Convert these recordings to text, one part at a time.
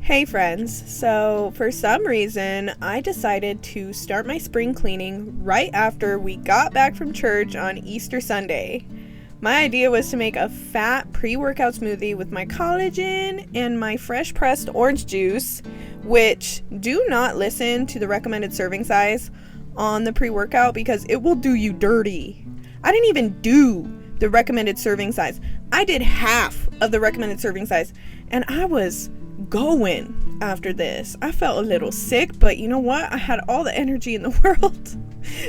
Hey friends, so for some reason I decided to start my spring cleaning right after we got back from church on Easter Sunday. My idea was to make a fat pre-workout smoothie with my collagen and my fresh pressed orange juice, which do not listen to the recommended serving size on the pre-workout because it will do you dirty. I didn't even do the recommended serving size. I did half of the recommended serving size and I was going after this. I felt a little sick, but you know what? I had all the energy in the world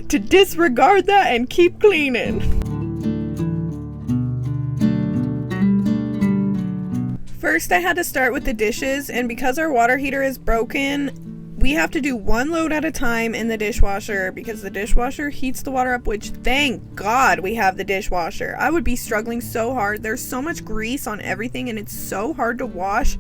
to disregard that and keep cleaning. First, I had to start with the dishes, and because our water heater is broken, we have to do one load at a time in the dishwasher because the dishwasher heats the water up, which thank God we have the dishwasher. I would be struggling so hard. There's so much grease on everything and it's so hard to wash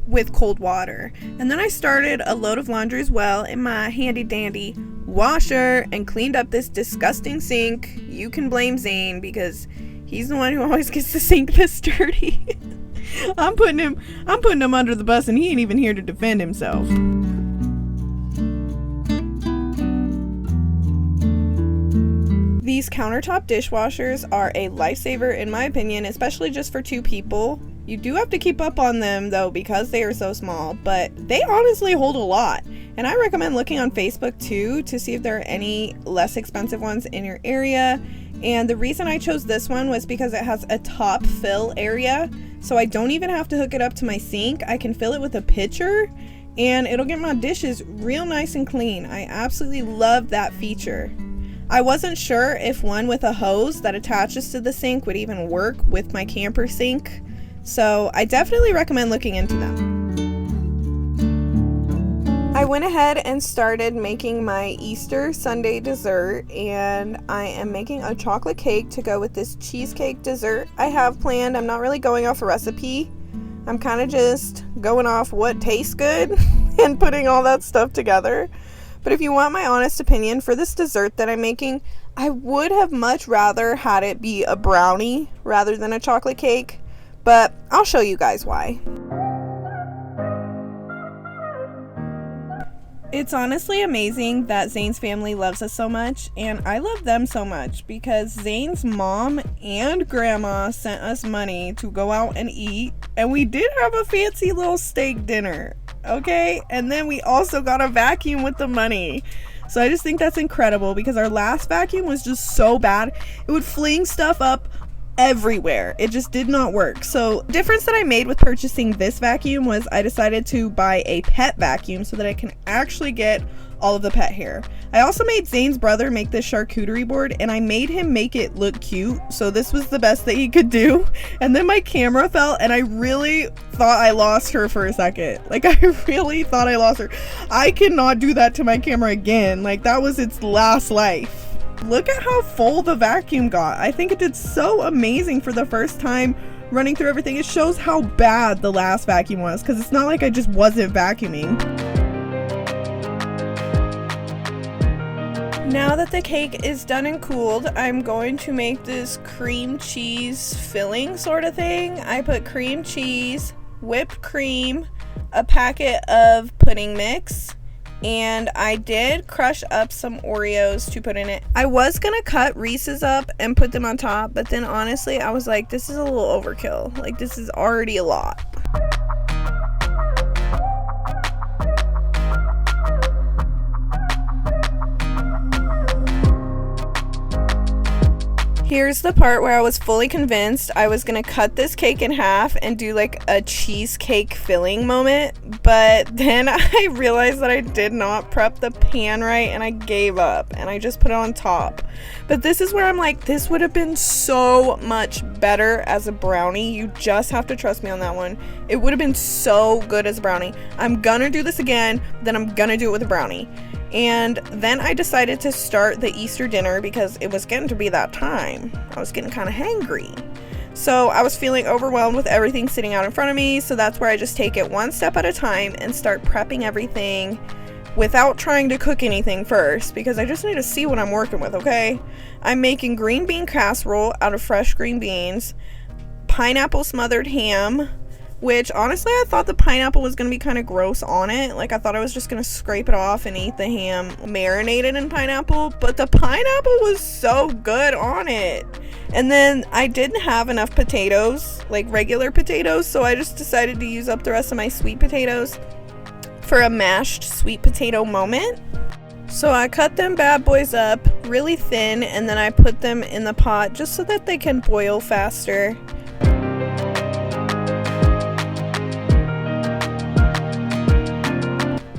with cold water. And then I started a load of laundry as well in my handy dandy washer and cleaned up this disgusting sink. You can blame Zane because he's the one who always gets the sink this dirty. I'm putting him under the bus and he ain't even here to defend himself. These countertop dishwashers are a lifesaver in my opinion, especially just for two people. You do have to keep up on them though because they are so small, but they honestly hold a lot. And I recommend looking on Facebook too to see if there are any less expensive ones in your area. And the reason I chose this one was because it has a top fill area, so I don't even have to hook it up to my sink. I can fill it with a pitcher and it'll get my dishes real nice and clean. I absolutely love that feature. I wasn't sure if one with a hose that attaches to the sink would even work with my camper sink, so I definitely recommend looking into them. I went ahead and started making my Easter Sunday dessert, and I am making a chocolate cake to go with this cheesecake dessert I have planned. I'm not really going off a recipe. I'm kind of just going off what tastes good and putting all that stuff together. But if you want my honest opinion for this dessert that I'm making, I would have much rather had it be a brownie rather than a chocolate cake, but I'll show you guys why. It's honestly amazing that Zane's family loves us so much, and I love them so much because Zane's mom and grandma sent us money to go out and eat, and we did have a fancy little steak dinner, okay? And then we also got a vacuum with the money. So I just think that's incredible because our last vacuum was just so bad. It would fling stuff up everywhere. It just did not work. So the difference that I made with purchasing this vacuum was I decided to buy a pet vacuum so that I can actually get all of the pet hair. I also made Zane's brother make this charcuterie board and I made him make it look cute, so this was the best that he could do. And then my camera fell and I really thought I lost her for a second. Like, I really thought I lost her. I cannot do that to my camera again. Like, that was its last life. Look at how full the vacuum got. I think it did so amazing for the first time running through everything. It shows how bad the last vacuum was because it's not like I just wasn't vacuuming. Now that the cake is done and cooled, I'm going to make this cream cheese filling sort of thing. I put cream cheese, whipped cream, a packet of pudding mix, and I did crush up some Oreos to put in it. I was gonna cut Reese's up and put them on top, but then honestly I was like, this is a little overkill. Like, this is already a lot. Here's the part where I was fully convinced I was gonna cut this cake in half and do like a cheesecake filling moment, but then I realized that I did not prep the pan right and I gave up and I just put it on top. But this is where I'm like, this would have been so much better as a brownie. You just have to trust me on that one. It would have been so good as a brownie. I'm gonna do this again, then I'm gonna do it with a brownie. And then I decided to start the Easter dinner because it was getting to be that time. I was getting kind of hangry. So I was feeling overwhelmed with everything sitting out in front of me. So that's where I just take it one step at a time and start prepping everything without trying to cook anything first because I just need to see what I'm working with, okay? I'm making green bean casserole out of fresh green beans, pineapple smothered ham, which honestly I thought the pineapple was going to be kind of gross on it. Like, I thought I was just going to scrape it off and eat the ham marinated in pineapple, but the pineapple was so good on it. And then I didn't have enough potatoes, like regular potatoes, so I just decided to use up the rest of my sweet potatoes for a mashed sweet potato moment. So I cut them bad boys up really thin, and then I put them in the pot just so that they can boil faster.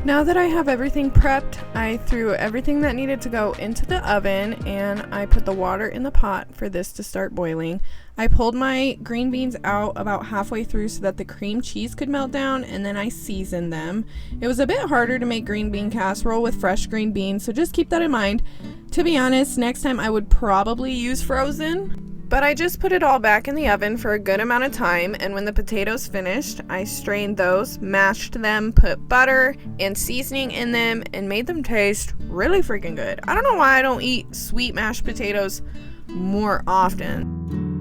Now that I have everything prepped, I threw everything that needed to go into the oven, and I put the water in the pot for this to start boiling. I pulled my green beans out about halfway through so that the cream cheese could melt down, and then I seasoned them. It was a bit harder to make green bean casserole with fresh green beans, so just keep that in mind. To be honest, next time I would probably use frozen. But I just put it all back in the oven for a good amount of time, and when the potatoes finished, I strained those, mashed them, put butter and seasoning in them, and made them taste really freaking good. I don't know why I don't eat sweet mashed potatoes more often.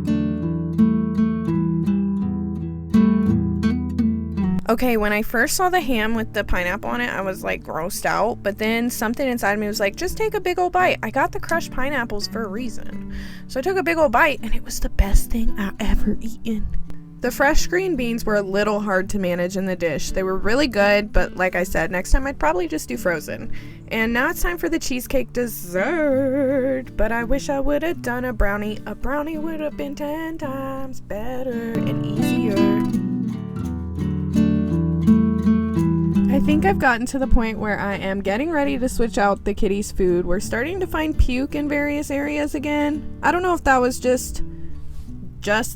Okay, when I first saw the ham with the pineapple on it, I was like grossed out, but then something inside me was like, just take a big old bite. I got the crushed pineapples for a reason. So I took a big old bite, and it was the best thing I ever eaten. The fresh green beans were a little hard to manage in the dish. They were really good, but like I said, next time I'd probably just do frozen. And now it's time for the cheesecake dessert. But I wish I would have done a brownie. A brownie would have been 10 times better and easier. I think I've gotten to the point where I am getting ready to switch out the kitties' food. We're starting to find puke in various areas again. I don't know if that was just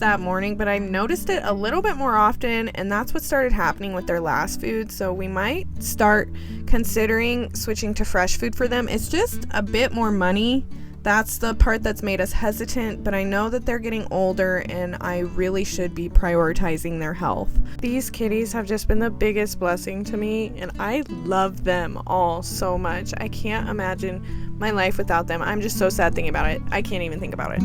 that morning, but I noticed it a little bit more often, and that's what started happening with their last food. So we might start considering switching to fresh food for them. It's just a bit more money. That's the part that's made us hesitant, but I know that they're getting older and I really should be prioritizing their health. These kitties have just been the biggest blessing to me, and I love them all so much. I can't imagine my life without them. I'm just so sad thinking about it. I can't even think about it.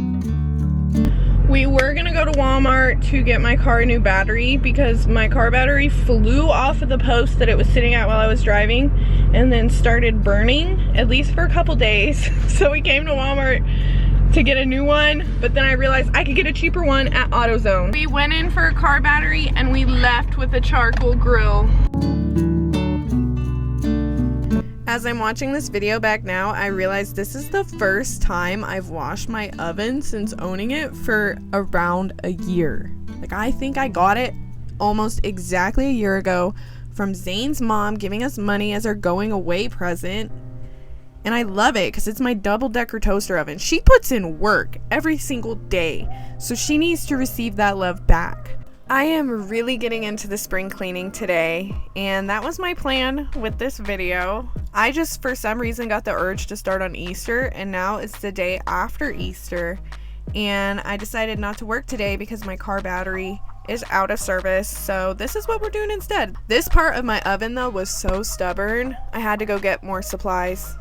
We were gonna go to Walmart to get my car a new battery because my car battery flew off of the post that it was sitting at while I was driving and then started burning, at least for a couple days. So we came to Walmart to get a new one, but then I realized I could get a cheaper one at AutoZone. We went in for a car battery and we left with a charcoal grill. As I'm watching this video back now, I realize this is the first time I've washed my oven since owning it for around a year. Like, I think I got it almost exactly a year ago from Zane's mom giving us money as our going away present. And I love it because it's my double-decker toaster oven. She puts in work every single day, so she needs to receive that love back. I am really getting into the spring cleaning today, and that was my plan with this video. I just, for some reason, got the urge to start on Easter, and now it's the day after Easter, and I decided not to work today because my car battery is out of service, so this is what we're doing instead. This part of my oven, though, was so stubborn, I had to go get more supplies.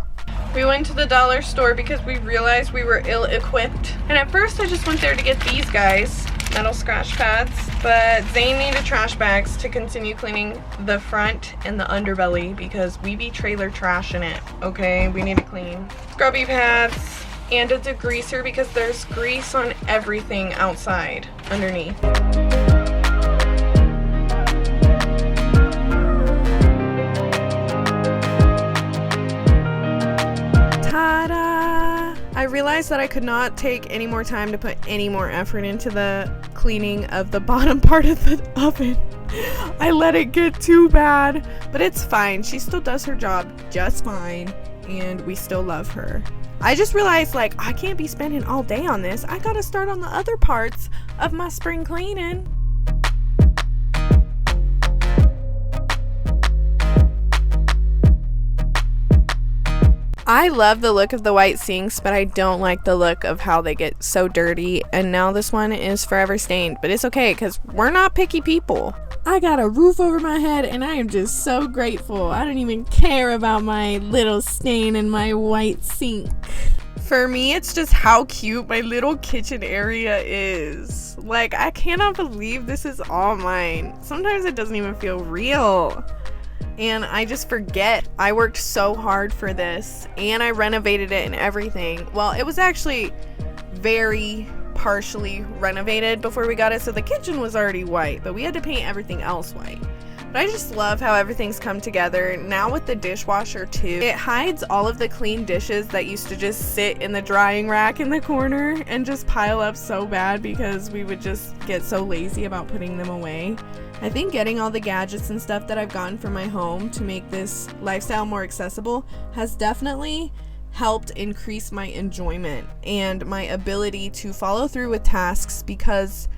We went to the dollar store because we realized we were ill-equipped, and at first I just went there to get these guys, metal scratch pads, but Zane needed trash bags to continue cleaning the front and the underbelly because we be trailer trash in it, okay? We need to clean. Scrubby pads and a degreaser because there's grease on everything outside underneath. Ta-da! I realized that I could not take any more time to put any more effort into the cleaning of the bottom part of the oven. I let it get too bad, but it's fine. She still does her job just fine, and we still love her. I just realized, like, I can't be spending all day on this. I gotta start on the other parts of my spring cleaning. I love the look of the white sinks, but I don't like the look of how they get so dirty, and now this one is forever stained, but it's okay because we're not picky people. I got a roof over my head and I am just so grateful. I don't even care about my little stain in my white sink. For me, it's just how cute my little kitchen area is. Like, I cannot believe this is all mine. Sometimes it doesn't even feel real. And I just forget. I worked so hard for this, and I renovated it and everything. Well, it was actually very partially renovated before we got it, so the kitchen was already white, but we had to paint everything else white. But I just love how everything's come together. Now with the dishwasher too, it hides all of the clean dishes that used to just sit in the drying rack in the corner and just pile up so bad because we would just get so lazy about putting them away. I think getting all the gadgets and stuff that I've gotten for my home to make this lifestyle more accessible has definitely helped increase my enjoyment and my ability to follow through with tasks, because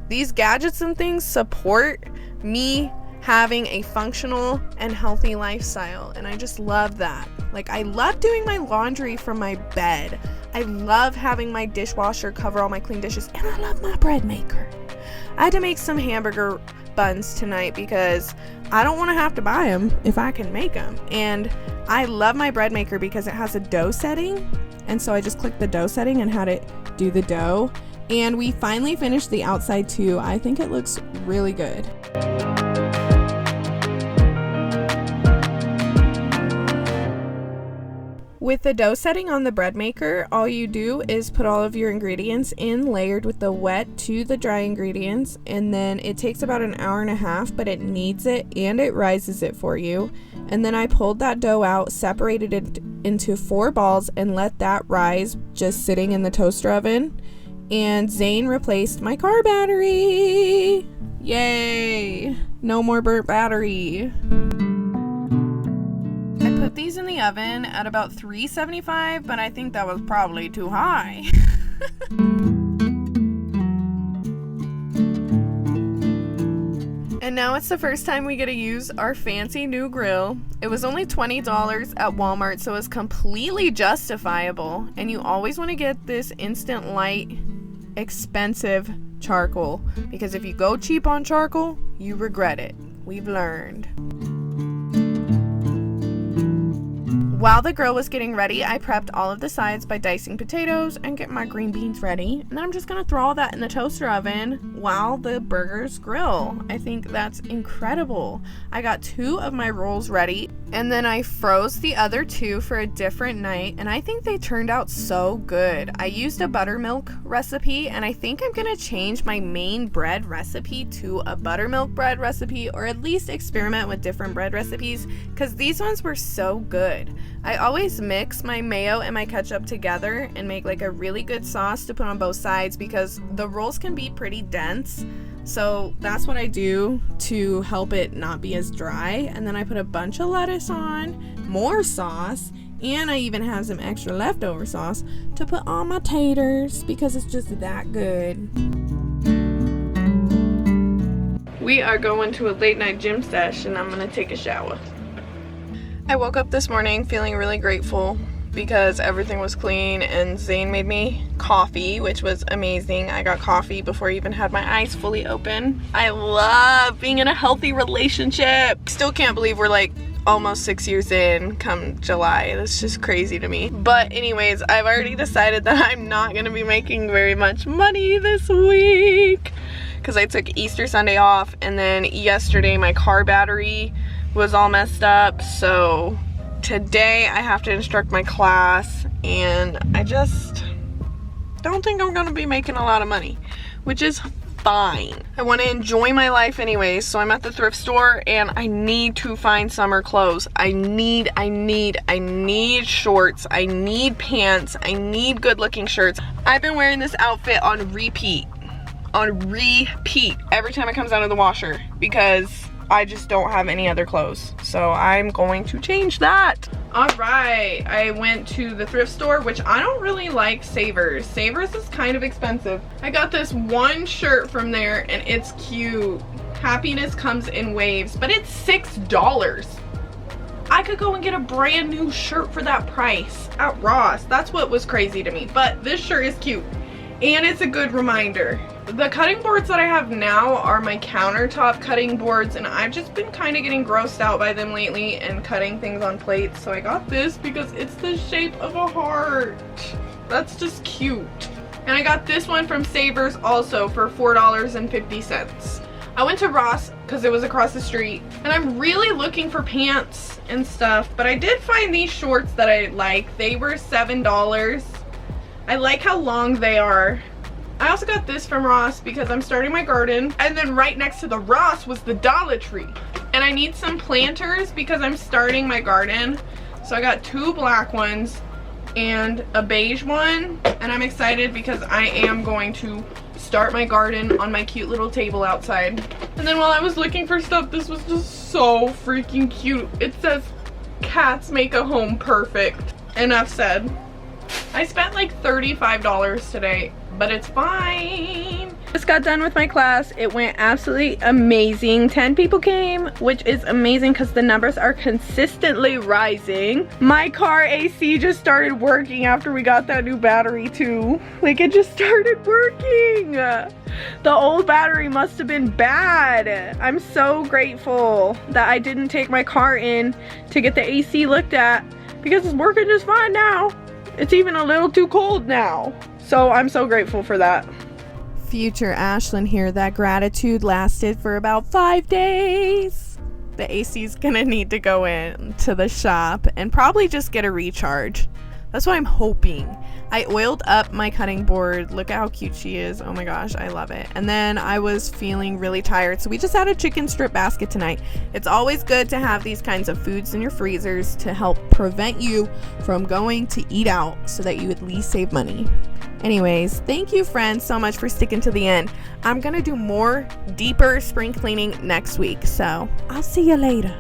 these gadgets and things support me having a functional and healthy lifestyle, and I just love that. Like, I love doing my laundry from my bed. I love having my dishwasher cover all my clean dishes, and I love my bread maker. I had to make some hamburger buns tonight because I don't want to have to buy them if I can make them. And I love my bread maker because it has a dough setting, and so I just clicked the dough setting and had it do the dough. And we finally finished the outside too. I think it looks really good. With the dough setting on the bread maker, all you do is put all of your ingredients in layered with the wet to the dry ingredients, and then it takes about an hour and a half, but it kneads it and it rises it for you. And then I pulled that dough out, separated it into 4 balls, and let that rise just sitting in the toaster oven. And Zane replaced my car battery. Yay! No more burnt battery. Put these in the oven at about 375, but I think that was probably too high. And now it's the first time we get to use our fancy new grill. It was only $20 at Walmart, so it's completely justifiable. And you always want to get this Instant Light expensive charcoal, because if you go cheap on charcoal, you regret it. We've learned. While the grill was getting ready, I prepped all of the sides by dicing potatoes and getting my green beans ready. And then I'm just gonna throw all that in the toaster oven while the burgers grill. I think that's incredible. I got 2 of my rolls ready, and then I froze the other 2 for a different night, and I think they turned out so good. I used a buttermilk recipe, and I think I'm gonna change my main bread recipe to a buttermilk bread recipe, or at least experiment with different bread recipes, because these ones were so good. I always mix my mayo and my ketchup together and make like a really good sauce to put on both sides, because the rolls can be pretty dense. So that's what I do to help it not be as dry. And then I put a bunch of lettuce on, more sauce, and I even have some extra leftover sauce to put on my taters because it's just that good. We are going to a late night gym sesh, and I'm gonna take a shower. I woke up this morning feeling really grateful because everything was clean, and Zane made me coffee, which was amazing. I got coffee before I even had my eyes fully open. I love being in a healthy relationship. Still can't believe we're like almost 6 years in come July. That's just crazy to me. But anyways, I've already decided that I'm not gonna be making very much money this week because I took Easter Sunday off, and then yesterday my car battery was all messed up, so today I have to instruct my class, and I just don't think I'm gonna be making a lot of money, which is fine. I want to enjoy my life anyways, so I'm at the thrift store and I need to find summer clothes. I need shorts, I need pants, I need good looking shirts. I've been wearing this outfit on repeat every time it comes out of the washer because I just don't have any other clothes. So I'm going to change that. All right, I went to the thrift store, which I don't really like Savers. Savers is kind of expensive. I got this one shirt from there and it's cute. Happiness comes in waves, but it's $6. I could go and get a brand new shirt for that price at Ross. That's what was crazy to me, but this shirt is cute and it's a good reminder. The cutting boards that I have now are my countertop cutting boards, and I've just been kind of getting grossed out by them lately and cutting things on plates. So I got this because it's the shape of a heart. That's just cute. And I got this one from Savers also for $4.50. I went to Ross because it was across the street, and I'm really looking for pants and stuff, but I did find these shorts that I like. They were $7. I like how long they are. I also got this from Ross because I'm starting my garden, and then right next to the Ross was the Dollar Tree. And I need some planters because I'm starting my garden. So I got 2 black ones and a beige one, and I'm excited because I am going to start my garden on my cute little table outside. And then while I was looking for stuff, this was just so freaking cute. It says, "Cats make a home perfect." Enough said. I spent like $35 today, but it's fine. Just got done with my class. It went absolutely amazing. 10 people came, which is amazing because the numbers are consistently rising. My car AC just started working after we got that new battery too. Like, it just started working. The old battery must have been bad. I'm so grateful that I didn't take my car in to get the AC looked at because it's working just fine now. It's even a little too cold now. So I'm so grateful for that. Future Ashlyn here. That gratitude lasted for about 5 days. The AC's gonna need to go in to the shop and probably just get a recharge. That's what I'm hoping. I oiled up my cutting board. Look at how cute she is. Oh my gosh, I love it. And then I was feeling really tired, so we just had a chicken strip basket tonight. It's always good to have these kinds of foods in your freezers to help prevent you from going to eat out so that you at least save money. Anyways, thank you friends so much for sticking to the end. I'm gonna do more deeper spring cleaning next week, so I'll see you later.